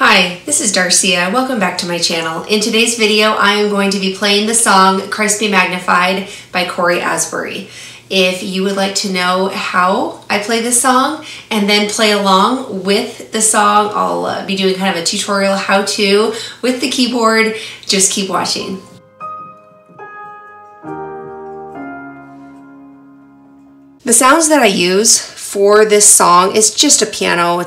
Hi, this is Darcia. Welcome back to my channel. In today's video, I am going to be playing the song Christ Be Magnified by Cory Asbury. If you would like to know how I play this song and then play along with the song, I'll be doing kind of a tutorial how-to with the keyboard. Just keep watching. The sounds that I use for this song is just a piano.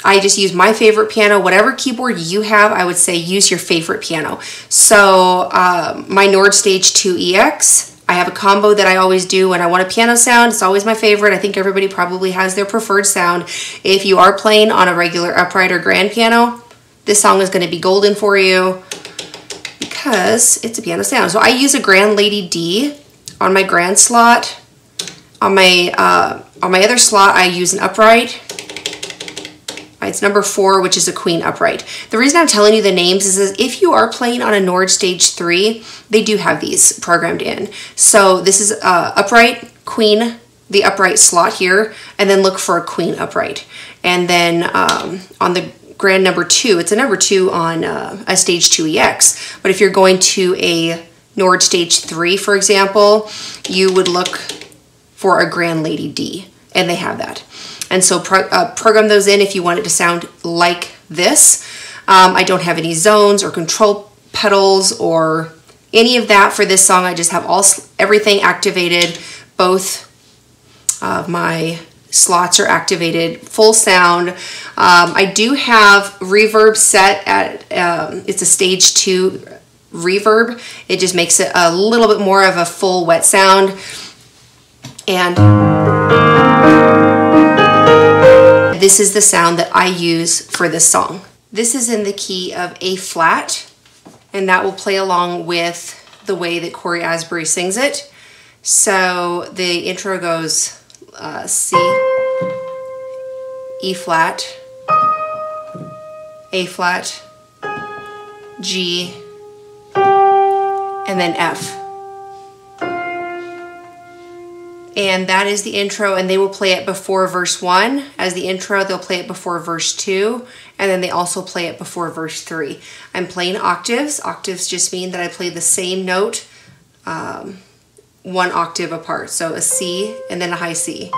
I just use my favorite piano. Whatever keyboard you have, I would say use your favorite piano. So my Nord Stage 2 EX, I have a combo that I always do when I want a piano sound. It's always my favorite. I think everybody probably has their preferred sound. If you are playing on a regular upright or grand piano, this song is going to be golden for you because it's a piano sound. So I use a Grand Lady D on my grand slot. On my other slot, I use an upright. It's number 4, which is a Queen upright. The reason I'm telling you the names is if you are playing on a Nord Stage 3, they do have these programmed in. So this is upright, Queen, the upright slot here, and then look for a Queen upright. And then on the grand number 2, it's a number 2 on a Stage 2 EX. But if you're going to a Nord Stage 3, for example, you would look for a Grand Lady D, and they have that. And so program those in if you want it to sound like this. I don't have any zones or control pedals or any of that for this song. I just have everything activated. Both of my slots are activated, full sound. I do have reverb set at, it's a Stage 2 reverb. It just makes it a little bit more of a full wet sound. And this is the sound that I use for this song. This is in the key of A flat, and that will play along with the way that Cory Asbury sings it. So the intro goes C, E flat, A flat, G, and then F. And that is the intro, and they will play it before verse 1. As the intro, they'll play it before verse 2, and then they also play it before verse 3. I'm playing octaves. Octaves just mean that I play the same note 1 octave apart. So a C and then a high C.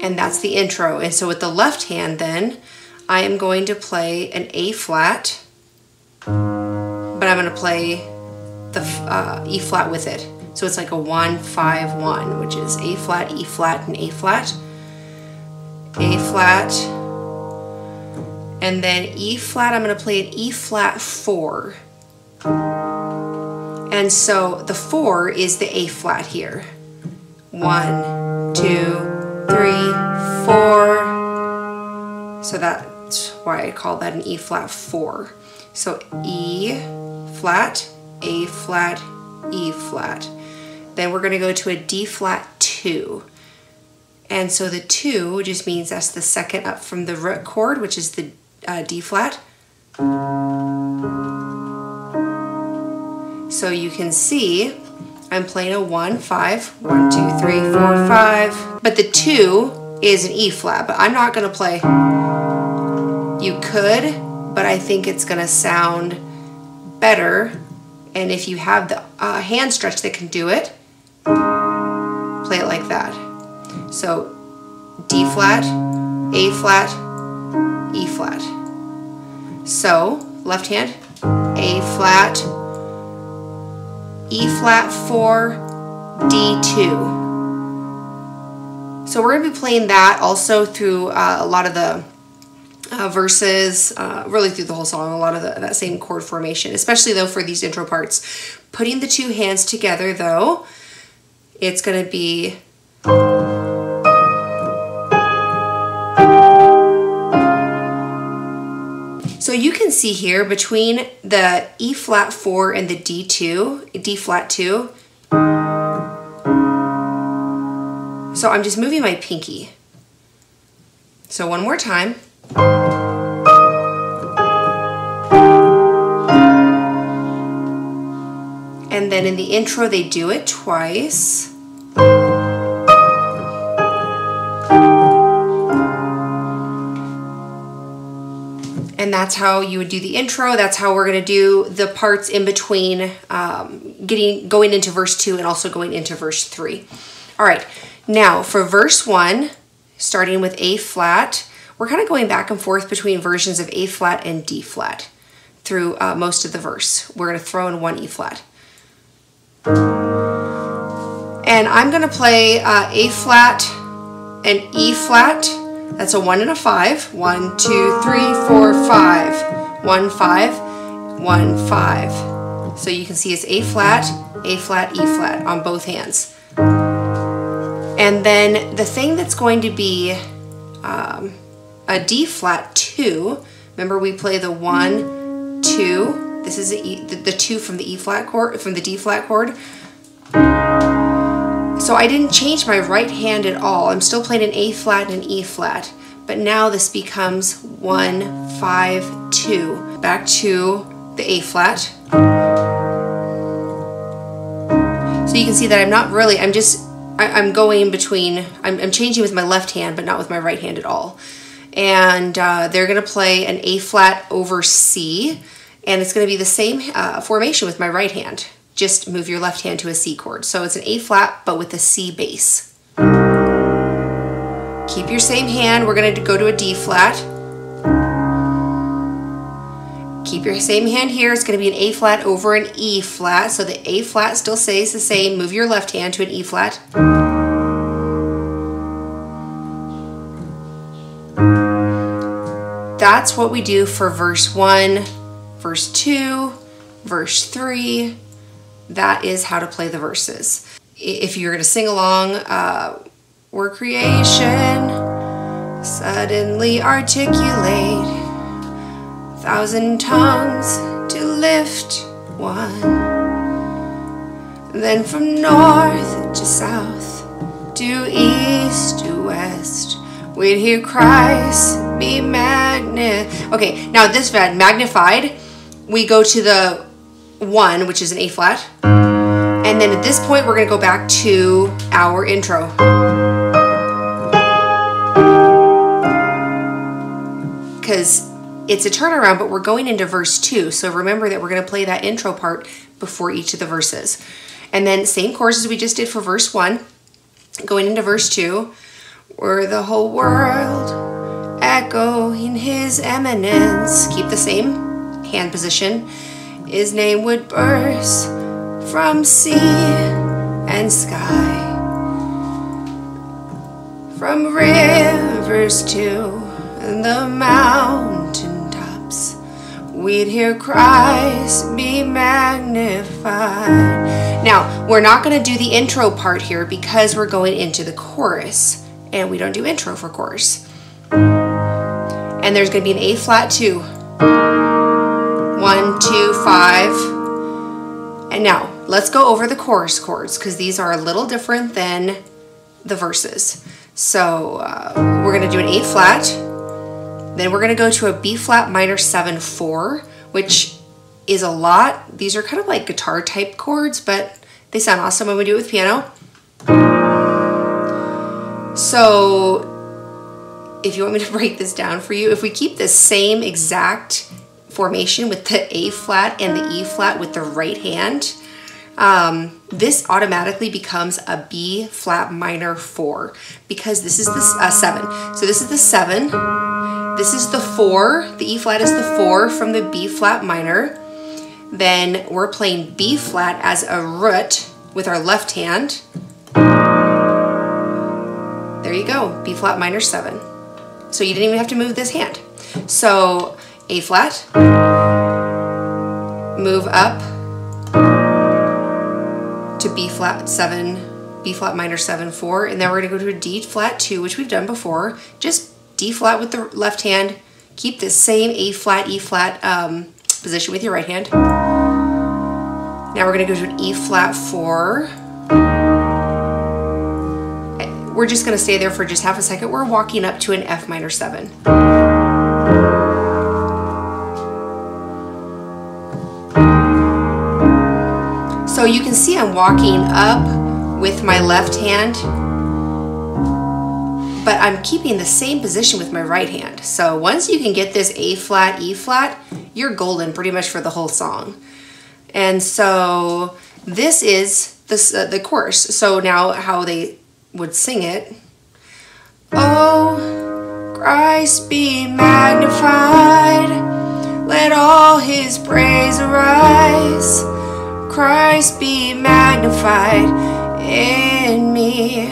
And that's the intro. And so with the left hand then, I am going to play an A flat, but I'm going to play the E flat with it. So it's like a 1-5-1, which is A flat, E flat, and A flat. A flat. And then E flat, I'm going to play an E flat 4. And so the 4 is the A flat here. 1, 2, 3, 4. So that's why I call that an E flat 4. So E flat, A flat, E flat. Then we're going to go to a D flat 2. And so the 2 just means that's the second up from the root chord, which is the D flat. So you can see I'm playing a 1-5, 1, 2, 3, 4, 5. But the 2 is an E flat, but I'm not going to play. You could, but I think it's going to sound better. And if you have the hand stretch that can do it, play it like that. So D flat, A flat, E flat. So left hand, A flat, E flat 4, D2. So we're going to be playing that also through a lot of the verses, really through the whole song, a lot of that same chord formation, especially though for these intro parts. Putting the 2 hands together though, it's going to be so you can see here between the E flat 4 and the D2, D flat 2. So I'm just moving my pinky. So one more time. And then in the intro, they do it twice. And that's how you would do the intro. That's how we're going to do the parts in between going into verse 2 and also going into verse 3. All right, now for verse 1, starting with A flat, we're kind of going back and forth between versions of A flat and D flat through most of the verse. We're going to throw in one E flat. And I'm going to play A flat and E flat. That's a 1 and a 5. 1, 2, 3, 4, 5. 1, 5, 1, 5. So you can see it's A flat, E flat on both hands. And then the thing that's going to be a D flat 2. Remember we play the 1, 2. This is the 2 from the E flat chord, from the D flat chord. So I didn't change my right hand at all. I'm still playing an A flat and an E flat. But now this becomes 1, 5, 2. Back to the A flat. So you can see that I'm not really, I'm going between, I'm changing with my left hand, but not with my right hand at all. And they're gonna play an A flat over C, and it's gonna be the same formation with my right hand. Just move your left hand to a C chord. So it's an A flat, but with a C bass. Keep your same hand. We're going to go to a D flat. Keep your same hand here. It's going to be an A flat over an E flat. So the A flat still stays the same. Move your left hand to an E flat. That's what we do for verse 1, verse 2, verse 3. That is how to play the verses. If you're going to sing along, we're creation, suddenly articulate, 1,000 tongues to lift one. Then from north to south, to east to west, we'd hear Christ be magnified. Okay, now this magnified, we go to the 1, which is an A flat. And then at this point, we're going to go back to our intro. Because it's a turnaround, but we're going into verse 2. So remember that we're going to play that intro part before each of the verses. And then same chords as we just did for verse 1. Going into verse 2. Were the whole world echo in his eminence. Keep the same hand position. His name would burst from sea and sky, from rivers to the mountain tops, we'd hear Christ be magnified. Now, we're not going to do the intro part here because we're going into the chorus, and we don't do intro for chorus. And there's going to be an A flat 2. 1, 2, 5. And now, let's go over the chorus chords because these are a little different than the verses. So, we're going to do an A flat. Then we're going to go to a B flat minor 7, 4, which is a lot. These are kind of like guitar type chords, but they sound awesome when we do it with piano. So, if you want me to break this down for you, if we keep the same exact formation with the A flat and the E flat with the right hand, this automatically becomes a B flat minor 4 because this is the 7. So this is the 7, this is the 4, the E flat is the 4 from the B flat minor. Then we're playing B flat as a root with our left hand. There you go, B flat minor 7. So you didn't even have to move this hand. So A flat, move up to B flat 7, B flat minor 7, 4, and then we're going to go to a D flat 2, which we've done before. Just D flat with the left hand. Keep the same A flat, E flat position with your right hand. Now we're going to go to an E flat 4. We're just going to stay there for just half a second. We're walking up to an F minor 7. So you can see I'm walking up with my left hand, but I'm keeping the same position with my right hand. So once you can get this A flat, E flat, you're golden pretty much for the whole song. And so this is the chorus. So now how they would sing it. Oh, Christ be magnified, let all his praise arise. Christ be magnified in me.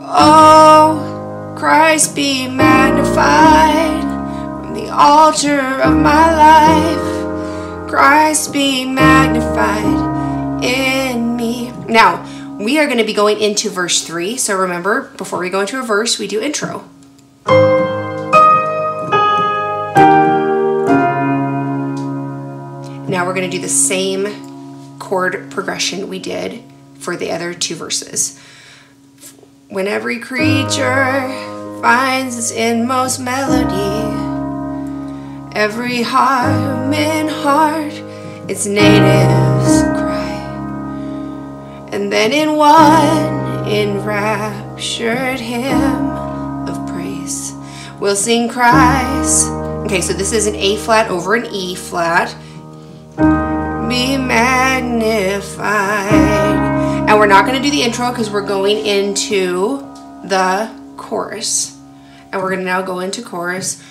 Oh, Christ be magnified from the altar of my life. Christ be magnified in me. Now, we are going to be going into verse 3. So remember, before we go into a verse, we do intro. Now we're going to do the same chord progression we did for the other two verses. When every creature finds its inmost melody, every human heart its natives cry, and then in one enraptured hymn of praise we'll sing Christ. Okay, so this is an A flat over an E flat. Be magnified. And we're not going to do the intro because we're going into the chorus. And we're going to now go into chorus.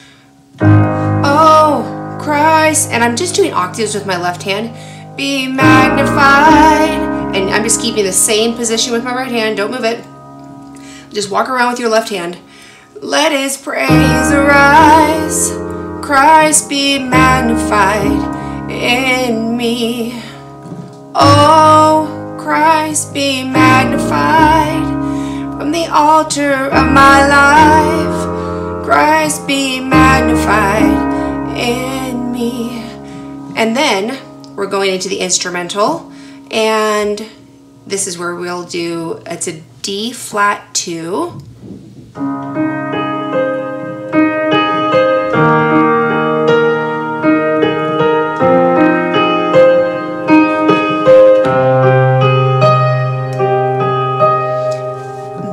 Oh, Christ. And I'm just doing octaves with my left hand. Be magnified. And I'm just keeping the same position with my right hand. Don't move it. Just walk around with your left hand. Let his praise arise. Christ be magnified in me. Oh, Christ be magnified from the altar of my life. Christ be magnified in me. And then we're going into the instrumental, and this is where we'll do, it's a D flat 2.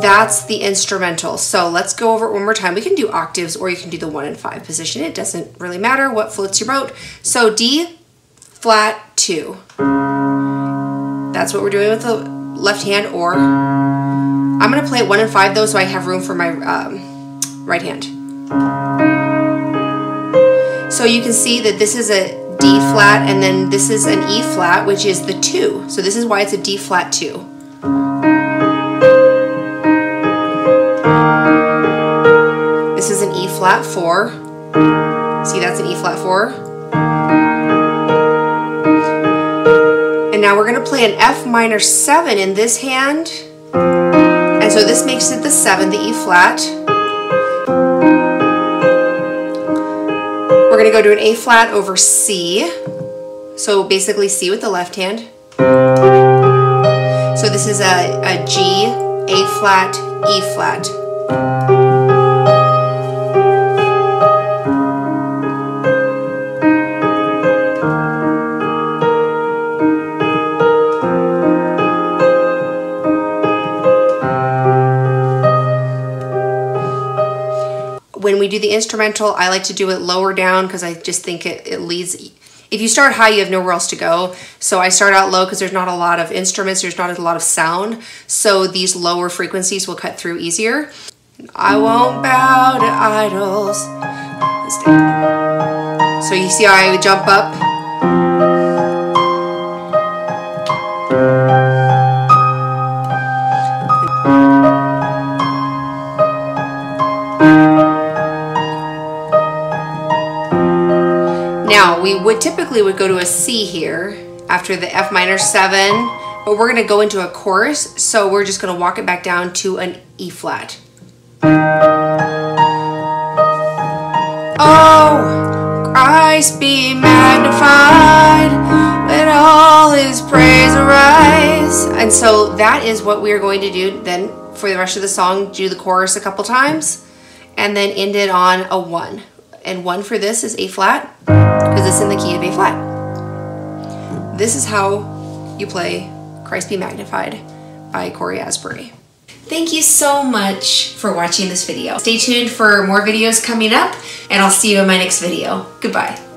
That's the instrumental. So let's go over it one more time. We can do octaves or you can do the 1 and 5 position. It doesn't really matter what floats your boat. So D flat 2. That's what we're doing with the left hand, or I'm going to play it 1 and 5 though, so I have room for my right hand. So you can see that this is a D flat and then this is an E flat, which is the 2. So this is why it's a D flat 2. This is an E flat 4. See, that's an E flat 4. And now we're going to play an F minor 7 in this hand. And so this makes it the 7, the E flat. We're going to go to an A flat over C. So basically C with the left hand. So this is a G, A flat, E flat. When we do the instrumental, I like to do it lower down because I just think it leads. If you start high, you have nowhere else to go. So I start out low because there's not a lot of instruments, there's not a lot of sound. So these lower frequencies will cut through easier. I won't bow to idols. So you see how I jump up? Now, we would typically go to a C here after the F minor 7, but we're going to go into a chorus, so we're just going to walk it back down to an E flat. Oh, Christ be magnified, let all his praise arise. And so that is what we are going to do then for the rest of the song. Do the chorus a couple times and then end it on a 1. And 1 for this is A flat, because it's in the key of A flat. This is how you play Christ Be Magnified by Cory Asbury. Thank you so much for watching this video. Stay tuned for more videos coming up, and I'll see you in my next video. Goodbye.